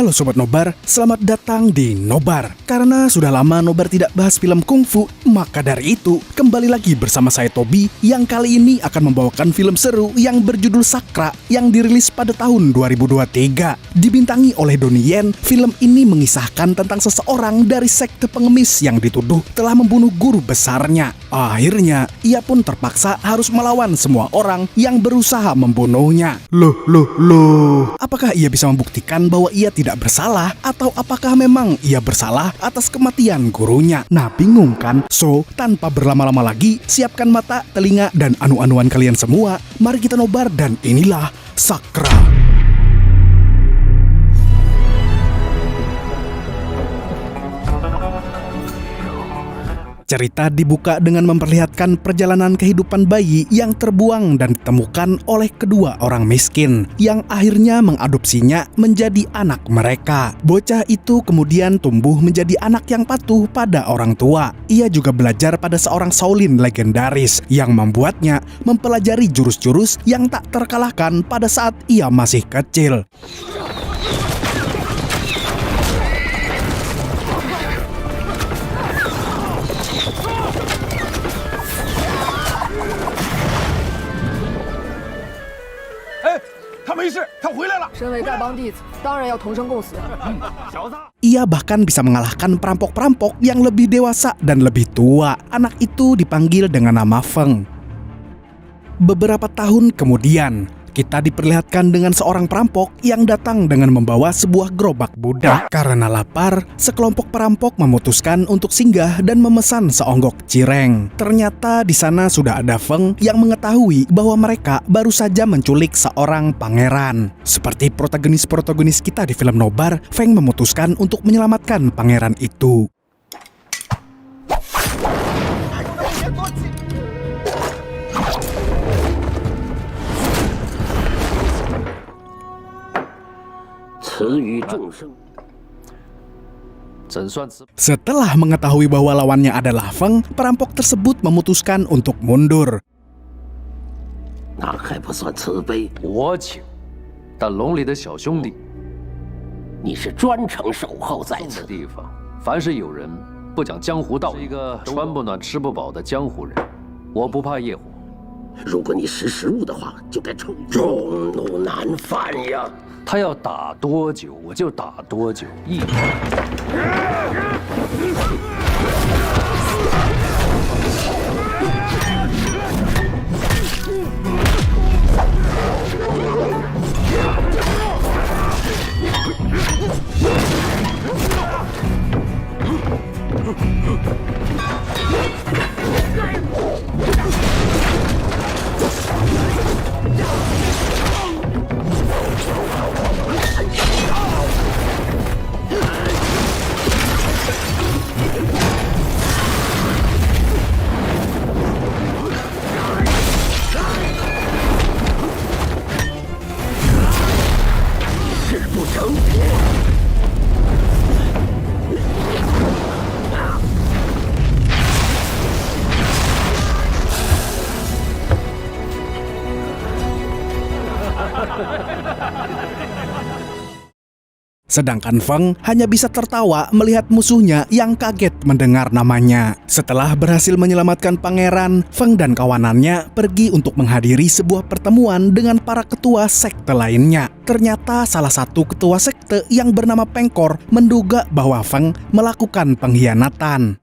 Halo Sobat Nobar, selamat datang di Nobar. Karena sudah lama Nobar tidak bahas film kungfu, maka dari itu kembali lagi bersama saya Tobi yang kali ini akan membawakan film seru yang berjudul Sakra yang dirilis pada tahun 2023. Dibintangi oleh Donnie Yen, film ini mengisahkan tentang seseorang dari sekte pengemis yang dituduh telah membunuh guru besarnya. Akhirnya, ia pun terpaksa harus melawan semua orang yang berusaha membunuhnya. Loh. Apakah ia bisa membuktikan bahwa ia tidak bersalah, atau apakah memang ia bersalah atas kematian gurunya? Nah, bingung kan? So, tanpa berlama-lama lagi, siapkan mata, telinga, dan anu-anuan kalian semua. Mari kita nobar dan inilah Sakra. Cerita dibuka dengan memperlihatkan perjalanan kehidupan bayi yang terbuang dan ditemukan oleh kedua orang miskin yang akhirnya mengadopsinya menjadi anak mereka. Bocah itu kemudian tumbuh menjadi anak yang patuh pada orang tua. Ia juga belajar pada seorang Shaolin legendaris yang membuatnya mempelajari jurus-jurus yang tak terkalahkan pada saat ia masih kecil. Ia bahkan bisa mengalahkan perampok-perampok yang lebih dewasa dan lebih tua. Anak itu dipanggil dengan nama Feng. Beberapa tahun kemudian, kita diperlihatkan dengan seorang perampok yang datang dengan membawa sebuah gerobak budak. Karena lapar, sekelompok perampok memutuskan untuk singgah dan memesan seonggok cireng. Ternyata di sana sudah ada Feng yang mengetahui bahwa mereka baru saja menculik seorang pangeran. Seperti protagonis-protagonis kita di film Nobar, Feng memutuskan untuk menyelamatkan pangeran itu. Setelah mengetahui bahwa lawannya adalah Feng, perampok tersebut memutuskan untuk mundur. Sedangkan Feng hanya bisa tertawa melihat musuhnya yang kaget mendengar namanya. Setelah berhasil menyelamatkan pangeran, Feng dan kawanannya pergi untuk menghadiri sebuah pertemuan dengan para ketua sekte lainnya. Ternyata salah satu ketua sekte yang bernama Pengkor menduga bahwa Feng melakukan pengkhianatan.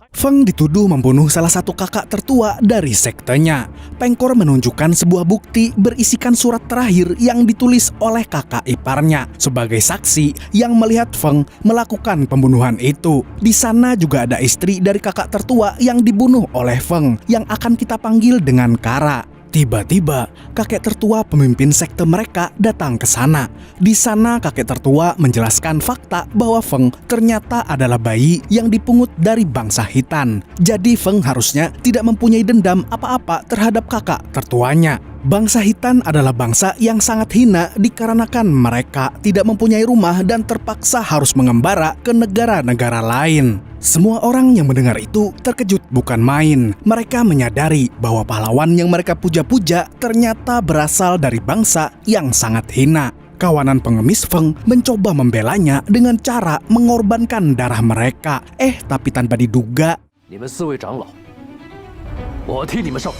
Feng dituduh membunuh salah satu kakak tertua dari sektenya. Pengkor menunjukkan sebuah bukti berisikan surat terakhir yang ditulis oleh kakak iparnya sebagai saksi yang melihat Feng melakukan pembunuhan itu. Di sana juga ada istri dari kakak tertua yang dibunuh oleh Feng yang akan kita panggil dengan Kara. Tiba-tiba, kakek tertua pemimpin sekte mereka datang ke sana. Di sana, kakek tertua menjelaskan fakta bahwa Feng ternyata adalah bayi yang dipungut dari bangsa Hitan. Jadi Feng harusnya tidak mempunyai dendam apa-apa terhadap kakak tertuanya. Bangsa Hitan adalah bangsa yang sangat hina dikarenakan mereka tidak mempunyai rumah dan terpaksa harus mengembara ke negara-negara lain. Semua orang yang mendengar itu terkejut bukan main. Mereka menyadari bahwa pahlawan yang mereka puja-puja ternyata berasal dari bangsa yang sangat hina. Kawanan pengemis Feng mencoba membelanya dengan cara mengorbankan darah mereka. Tapi tanpa diduga, 你们4位长老，我替你们受。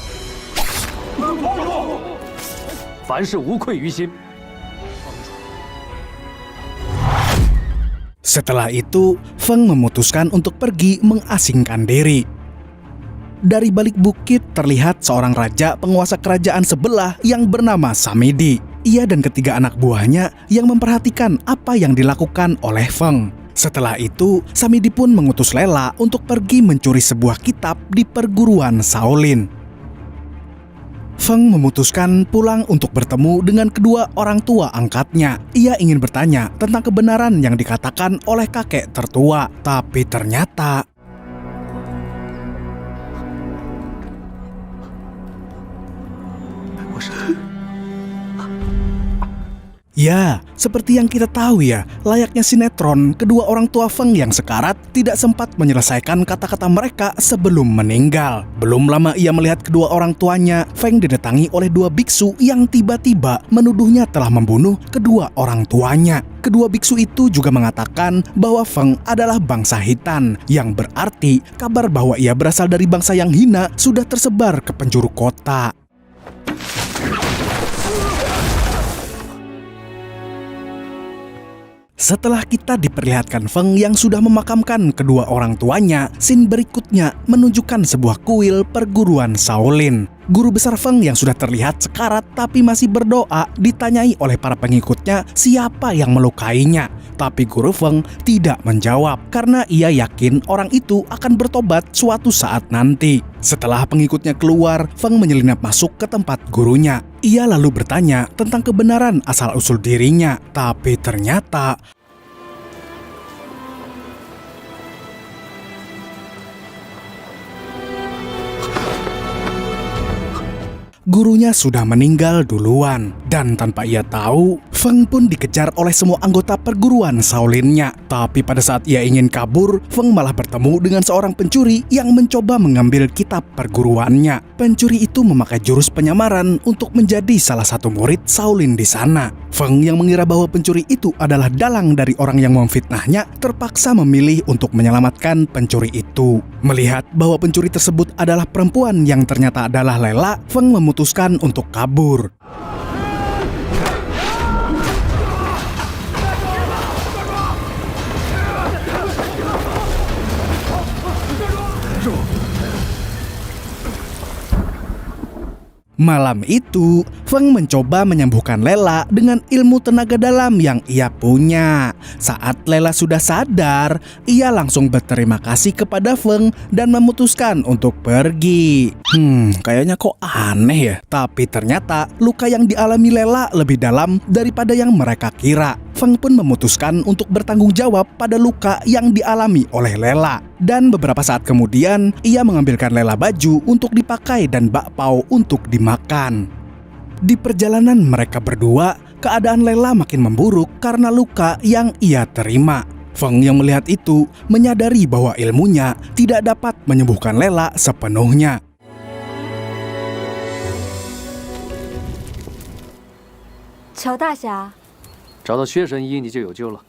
凡事无愧于心。 Setelah itu, Feng memutuskan untuk pergi mengasingkan diri. Dari balik bukit terlihat seorang raja penguasa kerajaan sebelah yang bernama Samedi. Ia dan ketiga anak buahnya yang memperhatikan apa yang dilakukan oleh Feng. Setelah itu, Samedi pun mengutus Lela untuk pergi mencuri sebuah kitab di perguruan Shaolin. Feng memutuskan pulang untuk bertemu dengan kedua orang tua angkatnya. Ia ingin bertanya tentang kebenaran yang dikatakan oleh kakek tertua, tapi ternyata ya, seperti yang kita tahu ya, layaknya sinetron, kedua orang tua Feng yang sekarat tidak sempat menyelesaikan kata-kata mereka sebelum meninggal. Belum lama ia melihat kedua orang tuanya, Feng didatangi oleh dua biksu yang tiba-tiba menuduhnya telah membunuh kedua orang tuanya. Kedua biksu itu juga mengatakan bahwa Feng adalah bangsa Hitan, yang berarti kabar bahwa ia berasal dari bangsa yang hina sudah tersebar ke penjuru kota. Setelah kita diperlihatkan Feng yang sudah memakamkan kedua orang tuanya, scene berikutnya menunjukkan sebuah kuil perguruan Shaolin. Guru besar Feng yang sudah terlihat sekarat tapi masih berdoa ditanyai oleh para pengikutnya siapa yang melukainya. Tapi Guru Feng tidak menjawab karena ia yakin orang itu akan bertobat suatu saat nanti. Setelah pengikutnya keluar, Feng menyelinap masuk ke tempat gurunya. Ia lalu bertanya tentang kebenaran asal-usul dirinya, tapi ternyata gurunya sudah meninggal duluan. Dan tanpa ia tahu, Feng pun dikejar oleh semua anggota perguruan Shaolinnya. Tapi pada saat ia ingin kabur, Feng malah bertemu dengan seorang pencuri yang mencoba mengambil kitab perguruannya. Pencuri itu memakai jurus penyamaran untuk menjadi salah satu murid Shaolin di sana. Feng yang mengira bahwa pencuri itu adalah dalang dari orang yang memfitnahnya, terpaksa memilih untuk menyelamatkan pencuri itu. Melihat bahwa pencuri tersebut adalah perempuan yang ternyata adalah Lela, Feng memutuskan untuk kabur. Malam itu, Feng mencoba menyembuhkan Lela dengan ilmu tenaga dalam yang ia punya. Saat Lela sudah sadar, ia langsung berterima kasih kepada Feng dan memutuskan untuk pergi. Kayaknya kok aneh ya. Tapi ternyata luka yang dialami Lela lebih dalam daripada yang mereka kira. Feng pun memutuskan untuk bertanggung jawab pada luka yang dialami oleh Lela. Dan beberapa saat kemudian, ia mengambilkan Lela baju untuk dipakai dan bakpao untuk dimakan. Di perjalanan mereka berdua, keadaan Lela makin memburuk karena luka yang ia terima. Feng yang melihat itu menyadari bahwa ilmunya tidak dapat menyembuhkan Lela sepenuhnya. 乔大侠， 找到血神医，你就有救了。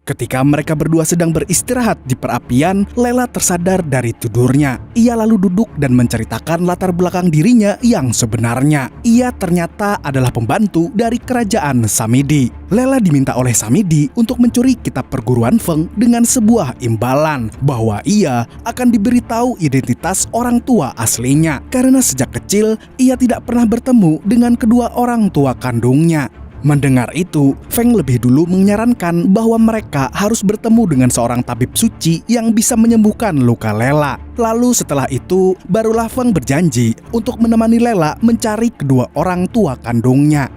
Ketika mereka berdua sedang beristirahat di perapian, Lela tersadar dari tidurnya. Ia lalu duduk dan menceritakan latar belakang dirinya yang sebenarnya. Ia ternyata adalah pembantu dari kerajaan Samedi. Lela diminta oleh Samedi untuk mencuri kitab perguruan Feng dengan sebuah imbalan bahwa ia akan diberitahu identitas orang tua aslinya. Karena sejak kecil, ia tidak pernah bertemu dengan kedua orang tua kandungnya. Mendengar itu, Feng lebih dulu menyarankan bahwa mereka harus bertemu dengan seorang tabib suci yang bisa menyembuhkan luka Lela. Lalu setelah itu, barulah Feng berjanji untuk menemani Lela mencari kedua orang tua kandungnya.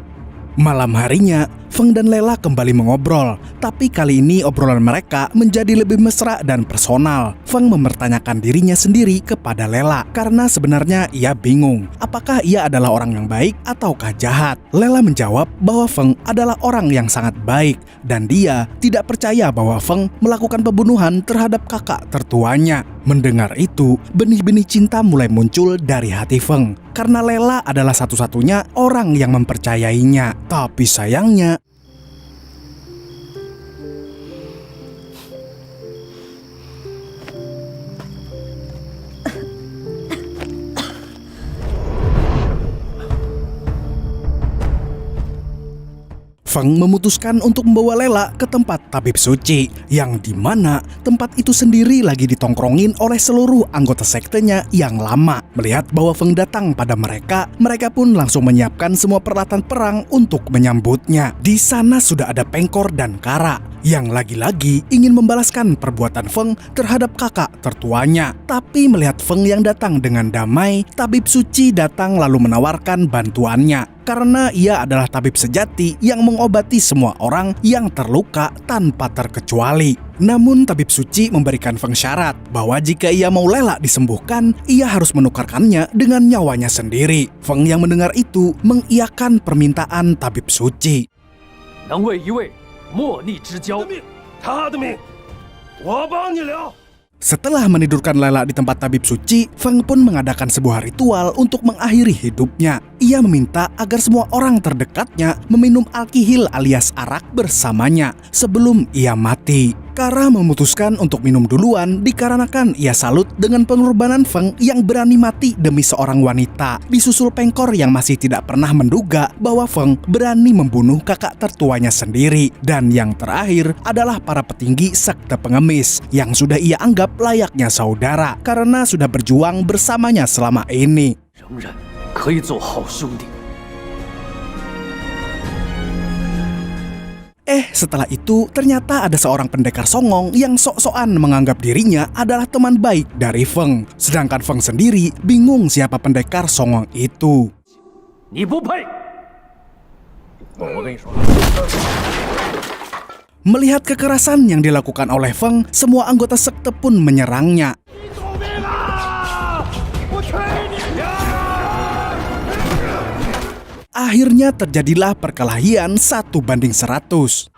Malam harinya, Feng dan Lela kembali mengobrol. Tapi kali ini obrolan mereka menjadi lebih mesra dan personal. Feng mempertanyakan dirinya sendiri kepada Lela karena sebenarnya ia bingung apakah ia adalah orang yang baik ataukah jahat. Lela menjawab bahwa Feng adalah orang yang sangat baik dan dia tidak percaya bahwa Feng melakukan pembunuhan terhadap kakak tertuanya. Mendengar itu, benih-benih cinta mulai muncul dari hati Feng karena Lela adalah satu-satunya orang yang mempercayainya. Tapi sayangnya, Feng memutuskan untuk membawa Lela ke tempat tabib suci, yang dimana tempat itu sendiri lagi ditongkrongin oleh seluruh anggota sektenya yang lama. Melihat bahwa Feng datang pada mereka pun langsung menyiapkan semua peralatan perang untuk menyambutnya. Di sana sudah ada Pengkor dan Kara, yang lagi-lagi ingin membalaskan perbuatan Feng terhadap kakak tertuanya. Tapi melihat Feng yang datang dengan damai, tabib suci datang lalu menawarkan bantuannya. Karena ia adalah tabib sejati yang mengobati semua orang yang terluka tanpa terkecuali. Namun tabib suci memberikan Feng syarat bahwa jika ia mau Lela disembuhkan, ia harus menukarkannya dengan nyawanya sendiri. Feng yang mendengar itu mengiyakan permintaan tabib suci. 能为一位莫逆之交。他的命，我帮你聊。 Setelah menidurkan Lela di tempat tabib suci, Feng pun mengadakan sebuah ritual untuk mengakhiri hidupnya. Ia meminta agar semua orang terdekatnya meminum alkihil alias arak bersamanya sebelum ia mati. Kara memutuskan untuk minum duluan dikarenakan ia salut dengan pengorbanan Feng yang berani mati demi seorang wanita. Disusul Pengkor yang masih tidak pernah menduga bahwa Feng berani membunuh kakak tertuanya sendiri. Dan yang terakhir adalah para petinggi sekte pengemis yang sudah ia anggap layaknya saudara karena sudah berjuang bersamanya selama ini. 仍然可以做好兄弟。 Setelah itu ternyata ada seorang pendekar songong yang sok-sokan menganggap dirinya adalah teman baik dari Feng. Sedangkan Feng sendiri bingung siapa pendekar songong itu. 你不配！我跟你说。 Melihat kekerasan yang dilakukan oleh Feng, semua anggota sekte pun menyerangnya. Akhirnya terjadilah perkelahian 1-100.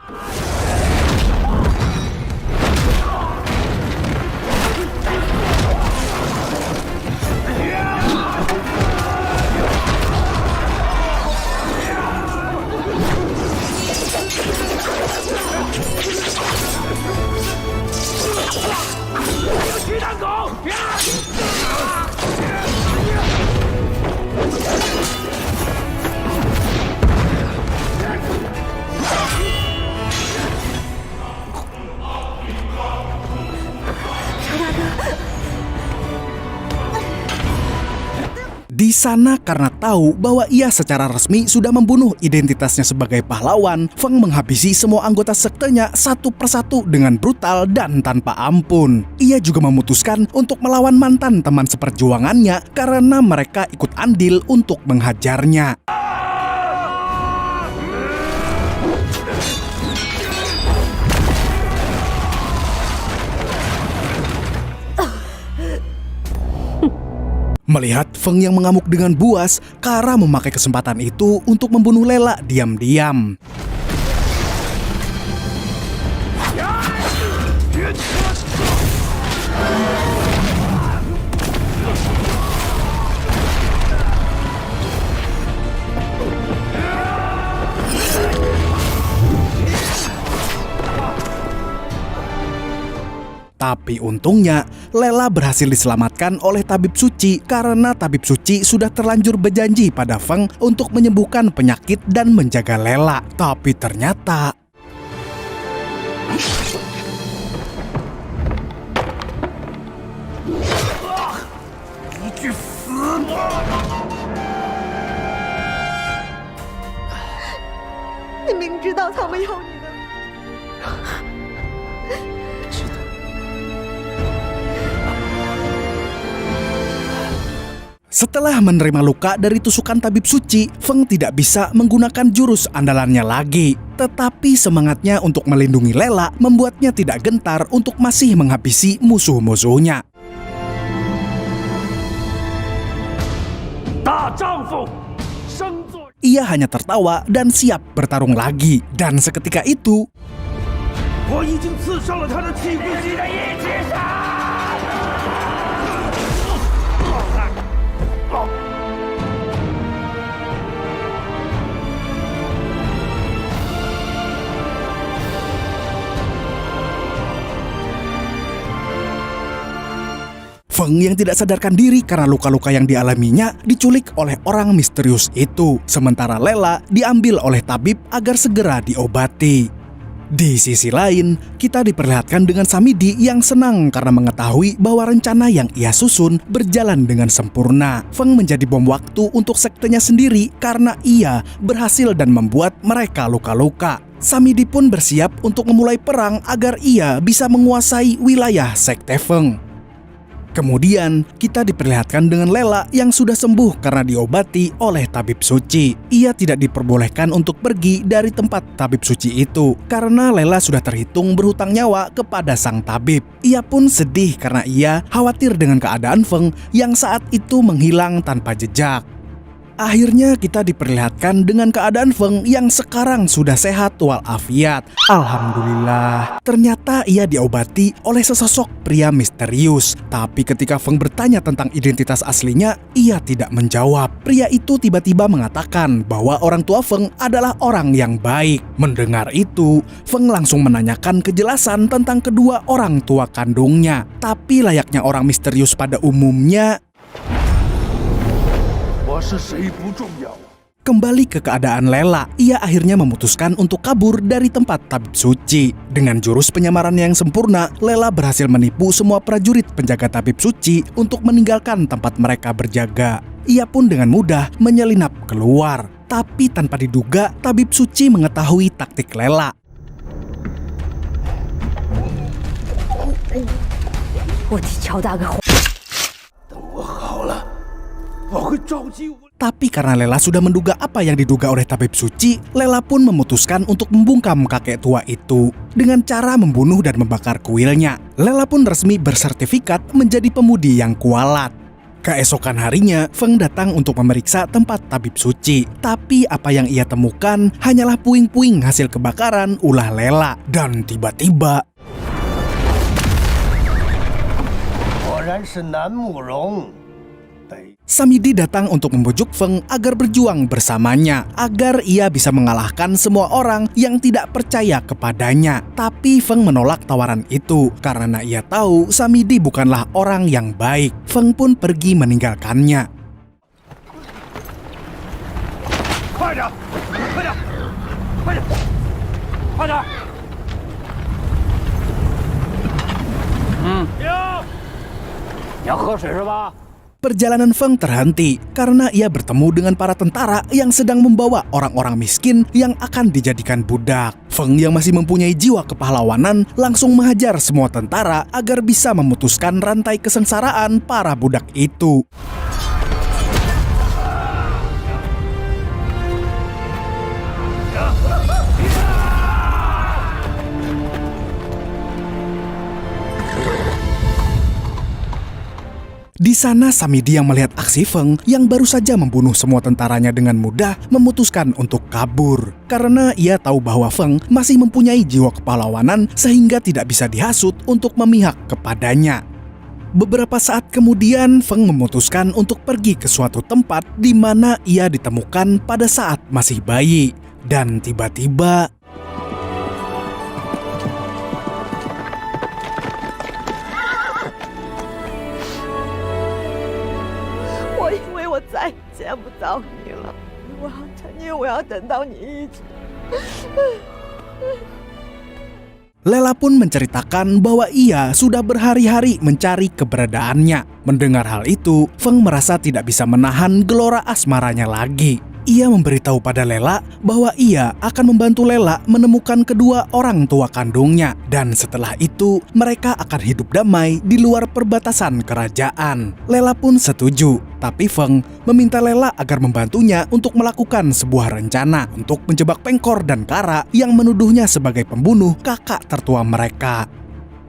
Di sana karena tahu bahwa ia secara resmi sudah membunuh identitasnya sebagai pahlawan, Feng menghabisi semua anggota sektenya satu persatu dengan brutal dan tanpa ampun. Ia juga memutuskan untuk melawan mantan teman seperjuangannya karena mereka ikut andil untuk menghajarnya. Melihat Feng yang mengamuk dengan buas, Kara memakai kesempatan itu untuk membunuh Lela diam-diam. Tapi untungnya, Lela berhasil diselamatkan oleh tabib suci karena tabib suci sudah terlanjur berjanji pada Feng untuk menyembuhkan penyakit dan menjaga Lela. Tapi ternyata... Setelah menerima luka dari tusukan tabib suci, Feng tidak bisa menggunakan jurus andalannya lagi. Tetapi semangatnya untuk melindungi Lela membuatnya tidak gentar untuk masih menghabisi musuh-musuhnya. 大丈夫，生做 Ia hanya tertawa dan siap bertarung lagi. Dan seketika itu, 我已经刺伤了他的气骨系的一起杀。 Feng yang tidak sadarkan diri karena luka-luka yang dialaminya diculik oleh orang misterius itu. Sementara Lela diambil oleh tabib agar segera diobati. Di sisi lain, kita diperlihatkan dengan Samidi yang senang karena mengetahui bahwa rencana yang ia susun berjalan dengan sempurna. Feng menjadi bom waktu untuk sektenya sendiri karena ia berhasil dan membuat mereka luka-luka. Samidi pun bersiap untuk memulai perang agar ia bisa menguasai wilayah sekte Feng. Kemudian, kita diperlihatkan dengan Lela yang sudah sembuh karena diobati oleh tabib suci. Ia tidak diperbolehkan untuk pergi dari tempat tabib suci itu karena Lela sudah terhitung berhutang nyawa kepada sang tabib. Ia pun sedih karena ia khawatir dengan keadaan Feng yang saat itu menghilang tanpa jejak. Akhirnya kita diperlihatkan dengan keadaan Feng yang sekarang sudah sehat walafiat. Alhamdulillah. Ternyata ia diobati oleh sesosok pria misterius. Tapi ketika Feng bertanya tentang identitas aslinya, ia tidak menjawab. Pria itu tiba-tiba mengatakan bahwa orang tua Feng adalah orang yang baik. Mendengar itu, Feng langsung menanyakan kejelasan tentang kedua orang tua kandungnya. Tapi layaknya orang misterius pada umumnya, kembali ke keadaan Lela, ia akhirnya memutuskan untuk kabur dari tempat tabib suci. Dengan jurus penyamaran yang sempurna, Lela berhasil menipu semua prajurit penjaga tabib suci untuk meninggalkan tempat mereka berjaga. Ia pun dengan mudah menyelinap keluar. Tapi tanpa diduga, tabib suci mengetahui taktik Lela. Tapi karena Lela sudah menduga apa yang diduga oleh tabib suci, Lela pun memutuskan untuk membungkam kakek tua itu dengan cara membunuh dan membakar kuilnya. Lela pun resmi bersertifikat menjadi pemudi yang kualat. Keesokan harinya, Feng datang untuk memeriksa tempat tabib suci. Tapi apa yang ia temukan hanyalah puing-puing hasil kebakaran ulah Lela. Dan tiba-tiba, Samidi datang untuk membujuk Feng agar berjuang bersamanya, agar ia bisa mengalahkan semua orang yang tidak percaya kepadanya. Tapi Feng menolak tawaran itu karena ia tahu Samidi bukanlah orang yang baik. Feng pun pergi meninggalkannya. Perjalanan Feng terhenti karena ia bertemu dengan para tentara yang sedang membawa orang-orang miskin yang akan dijadikan budak. Feng yang masih mempunyai jiwa kepahlawanan langsung menghajar semua tentara agar bisa memutuskan rantai kesengsaraan para budak itu. Di sana Samidi yang melihat aksi Feng yang baru saja membunuh semua tentaranya dengan mudah memutuskan untuk kabur. Karena ia tahu bahwa Feng masih mempunyai jiwa kepahlawanan sehingga tidak bisa dihasut untuk memihak kepadanya. Beberapa saat kemudian Feng memutuskan untuk pergi ke suatu tempat di mana ia ditemukan pada saat masih bayi. Dan tiba-tiba, Lela pun menceritakan bahwa ia sudah berhari-hari mencari keberadaannya. Mendengar hal itu, Feng merasa tidak bisa menahan gelora asmaranya lagi. Ia memberitahu pada Lela bahwa ia akan membantu Lela menemukan kedua orang tua kandungnya. Dan setelah itu, mereka akan hidup damai di luar perbatasan kerajaan. Lela pun setuju, tapi Feng meminta Lela agar membantunya untuk melakukan sebuah rencana untuk menjebak Pengkor dan Kara yang menuduhnya sebagai pembunuh kakak tertua mereka.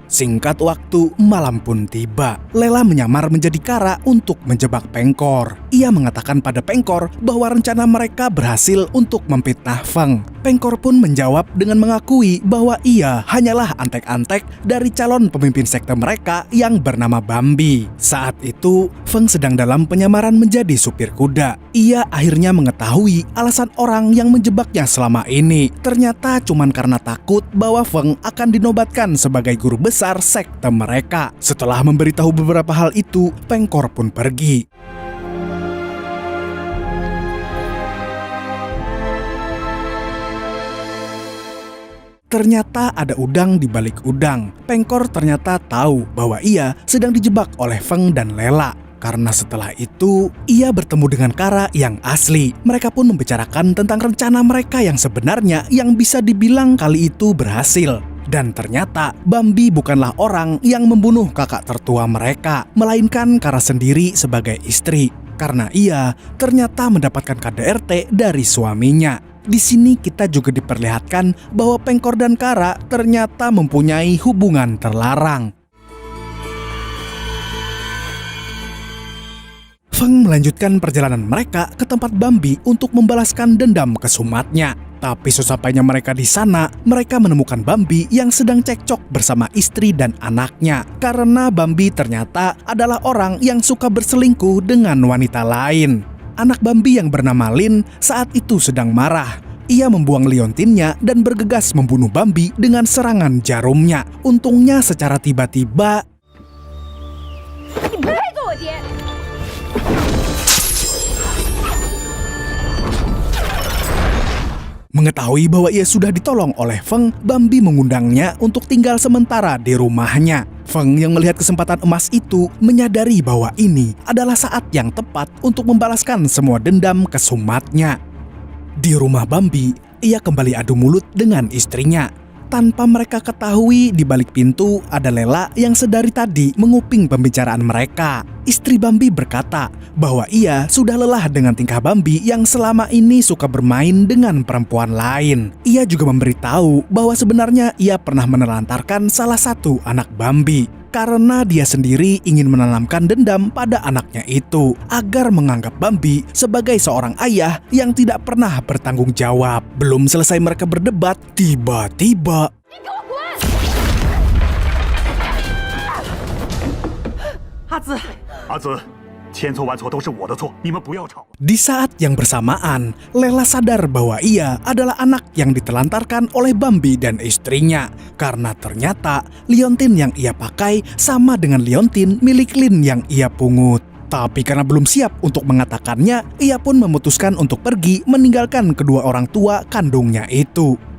Singkat waktu, malam pun tiba. Lela menyamar menjadi Kara untuk menjebak Pengkor. Ia mengatakan pada Pengkor bahwa rencana mereka berhasil untuk memfitnah Feng. Pengkor pun menjawab dengan mengakui bahwa ia hanyalah antek-antek dari calon pemimpin sekte mereka yang bernama Bambi. Saat itu, Feng sedang dalam penyamaran menjadi supir kuda. Ia akhirnya mengetahui alasan orang yang menjebaknya selama ini. Ternyata cuma karena takut bahwa Feng akan dinobatkan sebagai guru besar sekte mereka. Setelah memberitahu beberapa hal itu, Pengkor pun pergi. Ternyata ada udang di balik udang. Pengkor ternyata tahu bahwa ia sedang dijebak oleh Feng dan Lela. Karena setelah itu, ia bertemu dengan Kara yang asli. Mereka pun membicarakan tentang rencana mereka yang sebenarnya yang bisa dibilang kali itu berhasil. Dan ternyata Bambi bukanlah orang yang membunuh kakak tertua mereka, melainkan Kara sendiri sebagai istri. Karena ia ternyata mendapatkan KDRT dari suaminya. Di sini kita juga diperlihatkan bahwa Pengkor dan Kara ternyata mempunyai hubungan terlarang. Feng melanjutkan perjalanan mereka ke tempat Bambi untuk membalaskan dendam kesumatnya. Tapi sesampainya mereka di sana, mereka menemukan Bambi yang sedang cekcok bersama istri dan anaknya. Karena Bambi ternyata adalah orang yang suka berselingkuh dengan wanita lain. Anak Bambi yang bernama Lin saat itu sedang marah. Ia membuang liontinnya dan bergegas membunuh Bambi dengan serangan jarumnya. Untungnya secara tiba-tiba mengetahui bahwa ia sudah ditolong oleh Feng, Bambi mengundangnya untuk tinggal sementara di rumahnya. Feng yang melihat kesempatan emas itu menyadari bahwa ini adalah saat yang tepat untuk membalaskan semua dendam kesumatnya. Di rumah Bambi, ia kembali adu mulut dengan istrinya. Tanpa mereka ketahui, di balik pintu ada Lela yang sedari tadi menguping pembicaraan mereka. Istri Bambi berkata bahwa ia sudah lelah dengan tingkah Bambi yang selama ini suka bermain dengan perempuan lain. Ia juga memberitahu bahwa sebenarnya ia pernah menelantarkan salah satu anak Bambi. Karena dia sendiri ingin menanamkan dendam pada anaknya itu agar menganggap Bambi sebagai seorang ayah yang tidak pernah bertanggung jawab. Belum selesai mereka berdebat, tiba-tiba di saat yang bersamaan, Lela sadar bahwa ia adalah anak yang ditelantarkan oleh Bambi dan istrinya. Karena ternyata liontin yang ia pakai sama dengan liontin milik Lin yang ia pungut. Tapi karena belum siap untuk mengatakannya, ia pun memutuskan untuk pergi meninggalkan kedua orang tua kandungnya itu.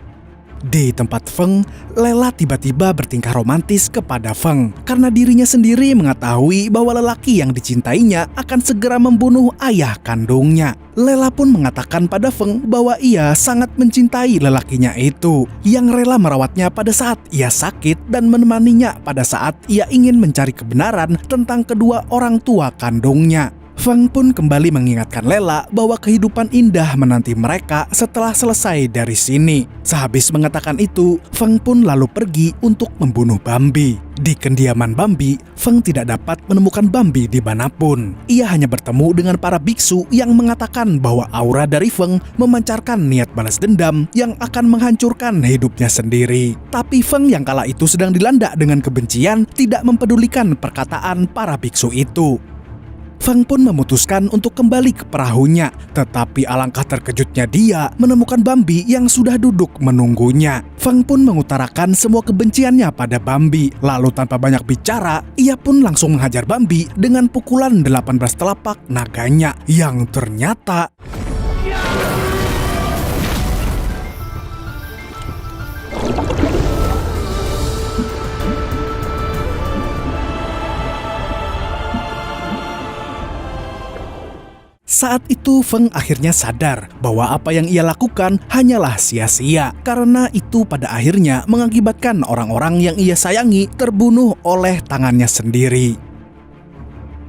Di tempat Feng, Lela tiba-tiba bertingkah romantis kepada Feng karena dirinya sendiri mengetahui bahwa lelaki yang dicintainya akan segera membunuh ayah kandungnya. Lela pun mengatakan pada Feng bahwa ia sangat mencintai lelakinya itu, yang rela merawatnya pada saat ia sakit dan menemaninya pada saat ia ingin mencari kebenaran tentang kedua orang tua kandungnya. Feng pun kembali mengingatkan Lela bahwa kehidupan indah menanti mereka setelah selesai dari sini. Sehabis mengatakan itu, Feng pun lalu pergi untuk membunuh Bambi. Di kediaman Bambi, Feng tidak dapat menemukan Bambi di manapun. Ia hanya bertemu dengan para biksu yang mengatakan bahwa aura dari Feng memancarkan niat balas dendam yang akan menghancurkan hidupnya sendiri. Tapi Feng yang kala itu sedang dilanda dengan kebencian tidak mempedulikan perkataan para biksu itu. Feng pun memutuskan untuk kembali ke perahunya, tetapi alangkah terkejutnya dia menemukan Bambi yang sudah duduk menunggunya. Feng pun mengutarakan semua kebenciannya pada Bambi, lalu tanpa banyak bicara, ia pun langsung menghajar Bambi dengan pukulan 18 telapak naganya yang ternyata Saat itu Feng akhirnya sadar bahwa apa yang ia lakukan hanyalah sia-sia, karena itu pada akhirnya mengakibatkan orang-orang yang ia sayangi terbunuh oleh tangannya sendiri.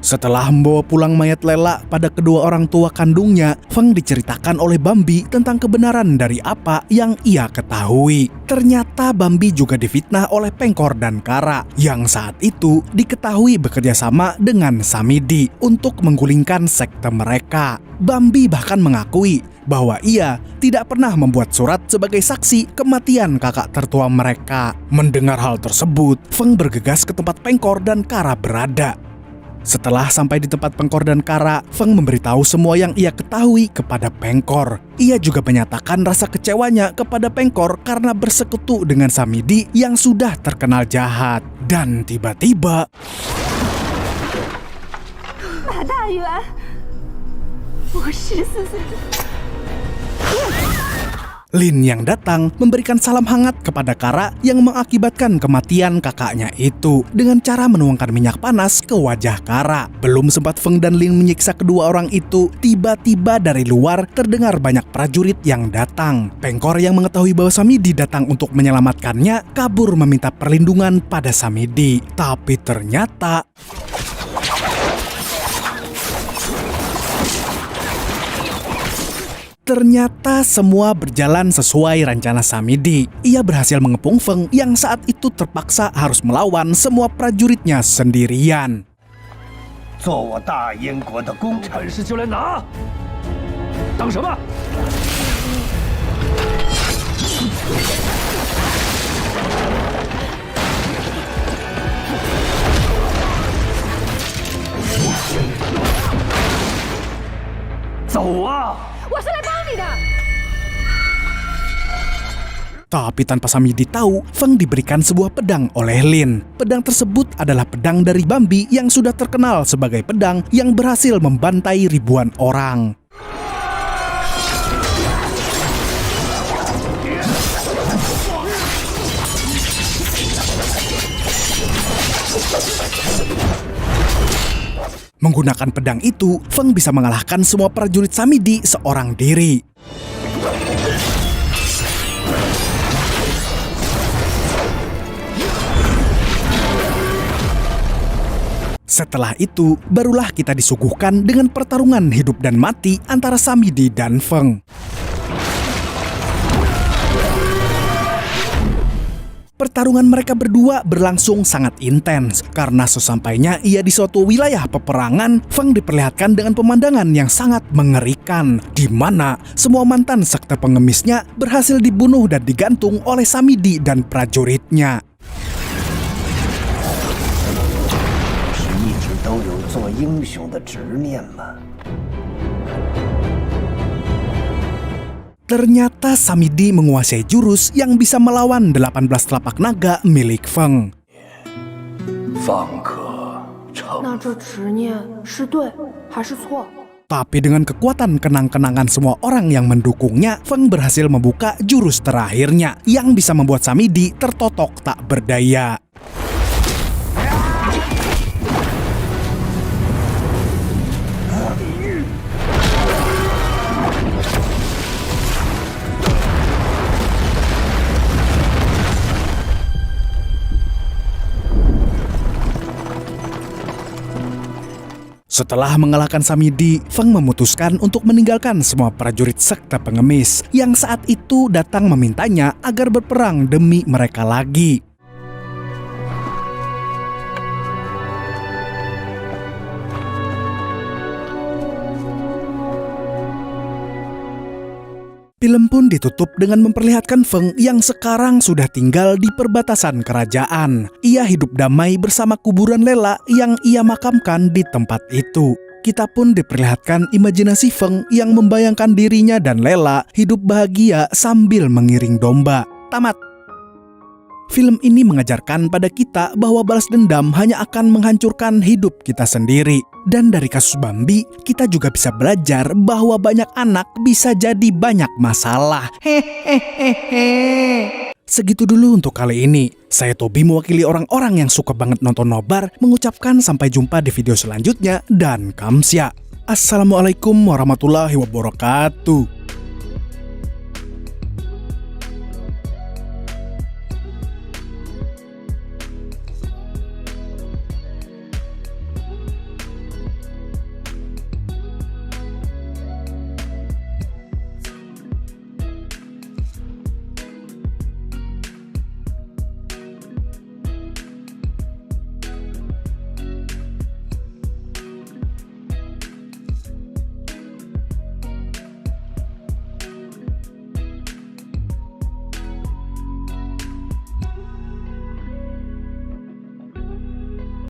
Setelah membawa pulang mayat Lela pada kedua orang tua kandungnya, Feng diceritakan oleh Bambi tentang kebenaran dari apa yang ia ketahui. Ternyata Bambi juga difitnah oleh Pengkor dan Kara yang saat itu diketahui bekerja sama dengan Samidi untuk menggulingkan sekte mereka. Bambi bahkan mengakui bahwa ia tidak pernah membuat surat sebagai saksi kematian kakak tertua mereka. Mendengar hal tersebut, Feng bergegas ke tempat Pengkor dan Kara berada. Setelah sampai di tempat Pengkor dan Kara, Feng memberitahu semua yang ia ketahui kepada Pengkor. Ia juga menyatakan rasa kecewanya kepada Pengkor karena bersekutu dengan Samidi yang sudah terkenal jahat. Dan tiba-tiba Lin yang datang memberikan salam hangat kepada Kara yang mengakibatkan kematian kakaknya itu dengan cara menuangkan minyak panas ke wajah Kara. Belum sempat Feng dan Lin menyiksa kedua orang itu, tiba-tiba dari luar terdengar banyak prajurit yang datang. Pengkor yang mengetahui bahwa Samidi datang untuk menyelamatkannya kabur meminta perlindungan pada Samidi. Tapi ternyata semua berjalan sesuai rencana Samidi. Ia berhasil mengepung Feng yang saat itu terpaksa harus melawan semua prajuritnya sendirian. 做我大燕国的功臣，本事就来拿，等什么？ 走啊！ 我是来帮你的。 Tapi tanpa Samidi tahu, Feng diberikan sebuah pedang oleh Lin. Pedang tersebut adalah pedang dari Bambi yang sudah terkenal sebagai pedang yang berhasil membantai ribuan orang. Menggunakan pedang itu, Feng bisa mengalahkan semua prajurit Samidi seorang diri. Setelah itu, barulah kita disuguhkan dengan pertarungan hidup dan mati antara Samidi dan Feng. Pertarungan mereka berdua berlangsung sangat intens karena sesampainya ia di suatu wilayah peperangan, Feng diperlihatkan dengan pemandangan yang sangat mengerikan, di mana semua mantan sekte pengemisnya berhasil dibunuh dan digantung oleh Samidi dan prajuritnya. 是一直都有做英雄的执念吗？ Ternyata Samidi menguasai jurus yang bisa melawan 18 telapak naga milik Feng. 方可成。那这执念是对还是错？ Tapi dengan kekuatan kenang-kenangan semua orang yang mendukungnya, Feng berhasil membuka jurus terakhirnya yang bisa membuat Samidi tertotok tak berdaya. Setelah mengalahkan Samidi, Feng memutuskan untuk meninggalkan semua prajurit sekte pengemis yang saat itu datang memintanya agar berperang demi mereka lagi. Film pun ditutup dengan memperlihatkan Feng yang sekarang sudah tinggal di perbatasan kerajaan. Ia hidup damai bersama kuburan Lela yang ia makamkan di tempat itu. Kita pun diperlihatkan imajinasi Feng yang membayangkan dirinya dan Lela hidup bahagia sambil mengiring domba. Tamat. Film ini mengajarkan pada kita bahwa balas dendam hanya akan menghancurkan hidup kita sendiri. Dan dari kasus Bambi, kita juga bisa belajar bahwa banyak anak bisa jadi banyak masalah. Hehehehe. Segitu dulu untuk kali ini. Saya Tobi mewakili orang-orang yang suka banget nonton nobar, mengucapkan sampai jumpa di video selanjutnya dan kamsya. Assalamualaikum warahmatullahi wabarakatuh.